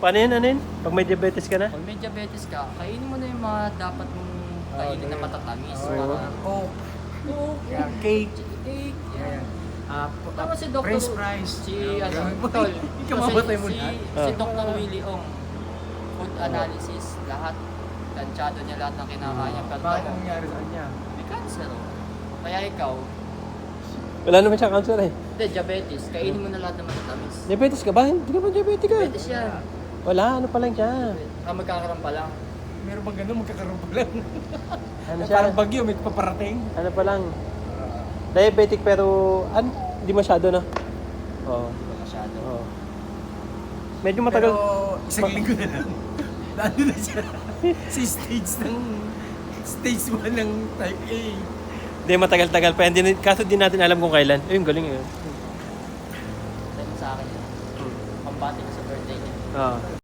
Paano yan, ano yun? Pag may diabetes ka na? Pag may diabetes ka, kainin mo na yung mga dapat mong kainin na matatamis. Para Coke, Coke, yeah, cake, cake. yeah. Tama si Dr. French fries. Si ano, Boy, tol. ikamatay mo na. Si Dr. Willie Ong, food analysis, lahat. Tansyado niya lahat ng kinakain. Pero Bakit tama, ang nangyari sa kanya? may cancer. Oh. Kaya ikaw, Wala naman siya cancer eh. hindi, diabetes, kainin mo na lahat ng matatamis. Diabetes ka ba? Hindi ka ba diabetic ka? Diabetes yan. Wala, ano pa lang siya. Magkakaroon pa lang. Meron bang gano'n? Magkakaroon pa lang. Ano siya? Parang bagyo, may paparating. Ano pa lang. Diabetic pero, hindi masyado na. Oo. Hindi masyado. Oo. Medyo matagal. Pero isang linggo na lang. Lalo na siya. Si stage 1 ng type A. Hindi, matagal-tagal pa. Hindi, kaso di natin alam kung kailan. Ayun, galing yun. Sabi mo sa akin, pambati ko sa birthday niya. Oo.